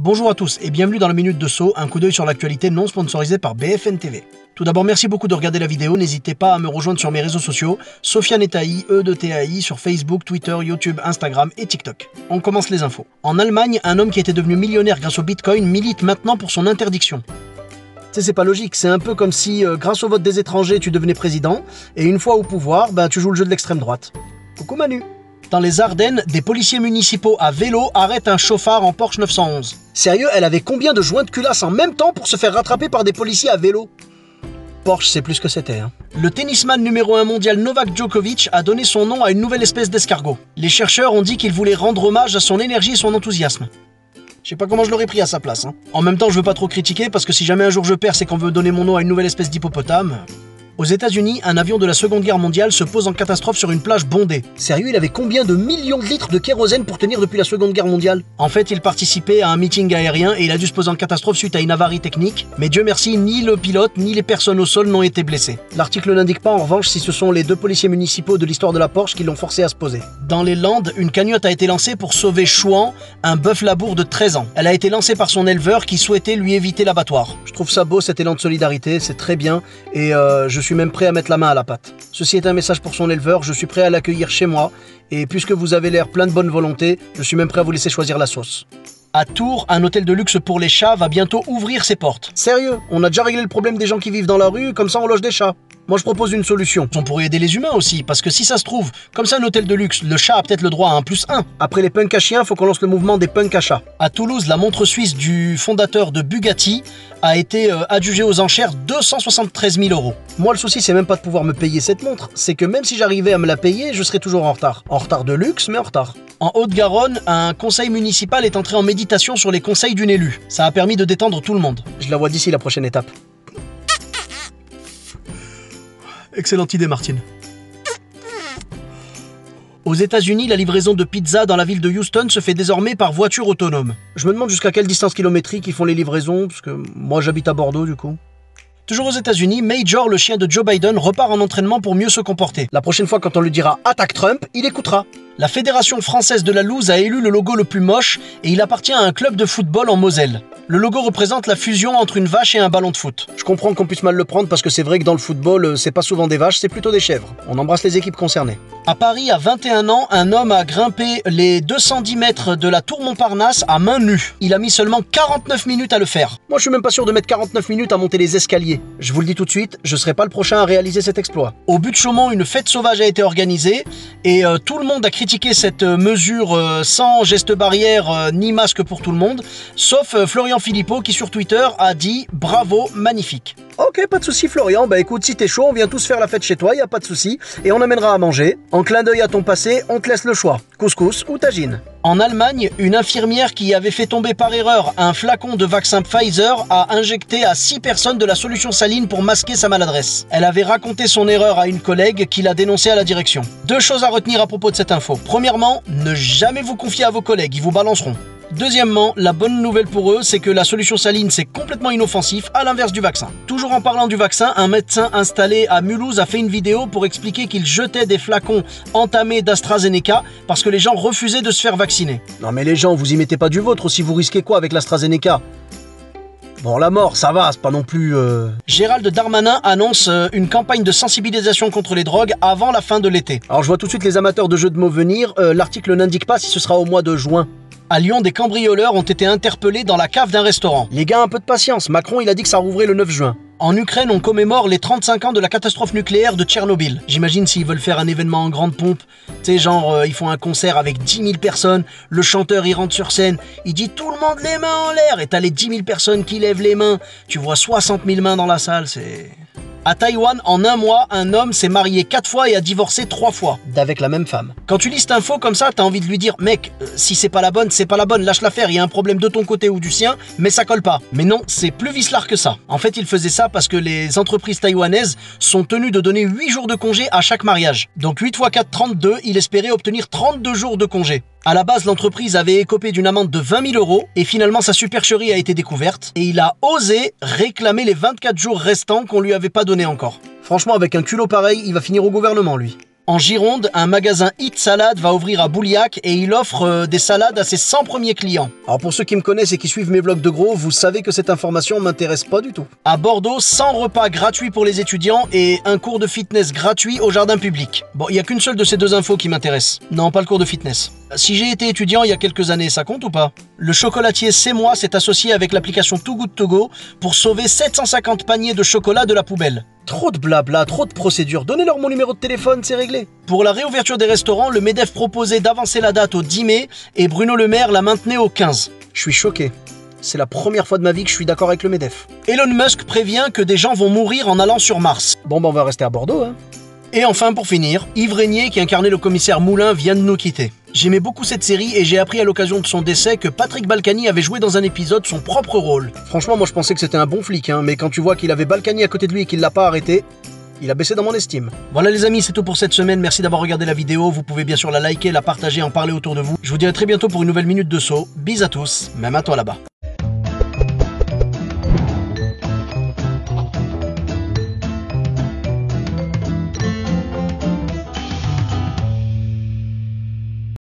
Bonjour à tous et bienvenue dans la Minute de Saut, un coup d'œil sur l'actualité non sponsorisée par BFM TV. Tout d'abord, merci beaucoup de regarder la vidéo, n'hésitez pas à me rejoindre sur mes réseaux sociaux, Sofiane Taï, E de TAI, sur Facebook, Twitter, YouTube, Instagram et TikTok. On commence les infos. En Allemagne, un homme qui était devenu millionnaire grâce au Bitcoin milite maintenant pour son interdiction. Tu sais, c'est pas logique, c'est un peu comme si, grâce au vote des étrangers, tu devenais président, et une fois au pouvoir, tu joues le jeu de l'extrême droite. Coucou Manu. Dans les Ardennes, des policiers municipaux à vélo arrêtent un chauffard en Porsche 911. Sérieux, elle avait combien de joints de culasse en même temps pour se faire rattraper par des policiers à vélo? Porsche, c'est plus ce que c'était. Le tennisman numéro 1 mondial Novak Djokovic a donné son nom à une nouvelle espèce d'escargot. Les chercheurs ont dit qu'il voulait rendre hommage à son énergie et son enthousiasme. Je sais pas comment je l'aurais pris à sa place. En même temps, je veux pas trop critiquer parce que si jamais un jour je perds, c'est qu'on veut donner mon nom à une nouvelle espèce d'hippopotame. Aux États-Unis, un avion de la Seconde Guerre mondiale se pose en catastrophe sur une plage bondée. Sérieux, il avait combien de millions de litres de kérosène pour tenir depuis la Seconde Guerre mondiale? En fait, il participait à un meeting aérien et il a dû se poser en catastrophe suite à une avarie technique. Mais Dieu merci, ni le pilote ni les personnes au sol n'ont été blessées. L'article n'indique pas en revanche si ce sont les deux policiers municipaux de l'histoire de la Porsche qui l'ont forcé à se poser. Dans les Landes, une cagnotte a été lancée pour sauver Chouan, un bœuf labour de 13 ans. Elle a été lancée par son éleveur qui souhaitait lui éviter l'abattoir. Je trouve ça beau cet élan de solidarité, c'est très bien et je suis même prêt à mettre la main à la pâte. Ceci est un message pour son éleveur, je suis prêt à l'accueillir chez moi et puisque vous avez l'air plein de bonne volonté, je suis même prêt à vous laisser choisir la sauce. À Tours, un hôtel de luxe pour les chats va bientôt ouvrir ses portes. Sérieux, on a déjà réglé le problème des gens qui vivent dans la rue, comme ça on loge des chats. Moi je propose une solution. On pourrait aider les humains aussi, parce que si ça se trouve, comme c'est un hôtel de luxe, le chat a peut-être le droit à un +1. Après les punks à chiens, faut qu'on lance le mouvement des punks à chats. À Toulouse, la montre suisse du fondateur de Bugatti a été adjugée aux enchères 273 000 €. Moi le souci c'est même pas de pouvoir me payer cette montre, c'est que même si j'arrivais à me la payer, je serais toujours en retard. En retard de luxe, mais en retard. En Haute-Garonne, un conseil municipal est entré en méditation sur les conseils d'une élue. Ça a permis de détendre tout le monde. Je la vois d'ici la prochaine étape. Excellente idée, Martine. Aux États-Unis, la livraison de pizza dans la ville de Houston se fait désormais par voiture autonome. Je me demande jusqu'à quelle distance kilométrique ils font les livraisons, parce que moi j'habite à Bordeaux du coup. Toujours aux États-Unis, Major, le chien de Joe Biden, repart en entraînement pour mieux se comporter. La prochaine fois, quand on lui dira « Attaque Trump », il écoutera. La Fédération française de la loose a élu le logo le plus moche et il appartient à un club de football en Moselle. Le logo représente la fusion entre une vache et un ballon de foot. Je comprends qu'on puisse mal le prendre parce que c'est vrai que dans le football, c'est pas souvent des vaches, c'est plutôt des chèvres. On embrasse les équipes concernées. À Paris, à 21 ans, un homme a grimpé les 210 mètres de la tour Montparnasse à main nue. Il a mis seulement 49 minutes à le faire. Moi, je suis même pas sûr de mettre 49 minutes à monter les escaliers. Je vous le dis tout de suite, je serai pas le prochain à réaliser cet exploit. Au but de Chaumont, une fête sauvage a été organisée et tout le monde a critiqué cette mesure sans geste barrière ni masque pour tout le monde, sauf Florian Philippot qui sur Twitter a dit « Bravo, magnifique ». Ok, pas de souci Florian, écoute, si t'es chaud, on vient tous faire la fête chez toi, y a pas de souci, et on amènera à manger. En clin d'œil à ton passé, on te laisse le choix, couscous ou tagine. En Allemagne, une infirmière qui avait fait tomber par erreur un flacon de vaccin Pfizer a injecté à 6 personnes de la solution saline pour masquer sa maladresse. Elle avait raconté son erreur à une collègue qui l'a dénoncée à la direction. Deux choses à retenir à propos de cette info. Premièrement, ne jamais vous confier à vos collègues, ils vous balanceront. Deuxièmement, la bonne nouvelle pour eux, c'est que la solution saline, c'est complètement inoffensif, à l'inverse du vaccin. Toujours en parlant du vaccin, un médecin installé à Mulhouse a fait une vidéo pour expliquer qu'il jetait des flacons entamés d'AstraZeneca parce que les gens refusaient de se faire vacciner. Non mais les gens, vous y mettez pas du vôtre, si vous risquez quoi avec l'AstraZeneca? Bon, la mort, ça va, c'est pas non plus... Gérald Darmanin annonce une campagne de sensibilisation contre les drogues avant la fin de l'été. Alors je vois tout de suite les amateurs de jeux de mots venir, l'article n'indique pas si ce sera au mois de juin. À Lyon, des cambrioleurs ont été interpellés dans la cave d'un restaurant. Les gars, un peu de patience, Macron il a dit que ça rouvrait le 9 juin. En Ukraine, on commémore les 35 ans de la catastrophe nucléaire de Tchernobyl. J'imagine s'ils veulent faire un événement en grande pompe, tu sais genre ils font un concert avec 10 000 personnes, le chanteur il rentre sur scène, il dit tout le monde les mains en l'air et t'as les 10 000 personnes qui lèvent les mains, tu vois 60 000 mains dans la salle, c'est... À Taïwan, en un mois, un homme s'est marié 4 fois et a divorcé 3 fois. D'avec la même femme. Quand tu lis cette info comme ça, t'as envie de lui dire « Mec, si c'est pas la bonne, c'est pas la bonne, lâche l'affaire, il y a un problème de ton côté ou du sien, mais ça colle pas. » Mais non, c'est plus vicelard que ça. En fait, il faisait ça parce que les entreprises taïwanaises sont tenues de donner 8 jours de congé à chaque mariage. Donc 8 x 4, 32, il espérait obtenir 32 jours de congé. À la base, l'entreprise avait écopé d'une amende de 20 000 € et finalement sa supercherie a été découverte et il a osé réclamer les 24 jours restants qu'on lui avait pas donnés encore. Franchement, avec un culot pareil, il va finir au gouvernement, lui. En Gironde, un magasin Hit Salade va ouvrir à Bouliac et il offre des salades à ses 100 premiers clients. Alors pour ceux qui me connaissent et qui suivent mes vlogs de gros, vous savez que cette information m'intéresse pas du tout. À Bordeaux, 100 repas gratuits pour les étudiants et un cours de fitness gratuit au jardin public. Bon, il n'y a qu'une seule de ces deux infos qui m'intéresse. Non, pas le cours de fitness. Si j'ai été étudiant il y a quelques années, ça compte ou pas? Le chocolatier C'est Moi s'est associé avec l'application Too Good To Go pour sauver 750 paniers de chocolat de la poubelle. Trop de blabla, trop de procédures. Donnez-leur mon numéro de téléphone, c'est réglé. Pour la réouverture des restaurants, le MEDEF proposait d'avancer la date au 10 mai et Bruno Le Maire la maintenait au 15. Je suis choqué. C'est la première fois de ma vie que je suis d'accord avec le MEDEF. Elon Musk prévient que des gens vont mourir en allant sur Mars. Bon, on va rester à Bordeaux, hein. Et enfin, pour finir, Yves Régnier, qui incarnait le commissaire Moulin, vient de nous quitter. J'aimais beaucoup cette série et j'ai appris à l'occasion de son décès que Patrick Balkany avait joué dans un épisode son propre rôle. Franchement, moi je pensais que c'était un bon flic, hein, mais quand tu vois qu'il avait Balkany à côté de lui et qu'il l'a pas arrêté, il a baissé dans mon estime. Voilà les amis, c'est tout pour cette semaine. Merci d'avoir regardé la vidéo. Vous pouvez bien sûr la liker, la partager, en parler autour de vous. Je vous dis à très bientôt pour une nouvelle Minute de Saut. Bis à tous, même à toi là-bas.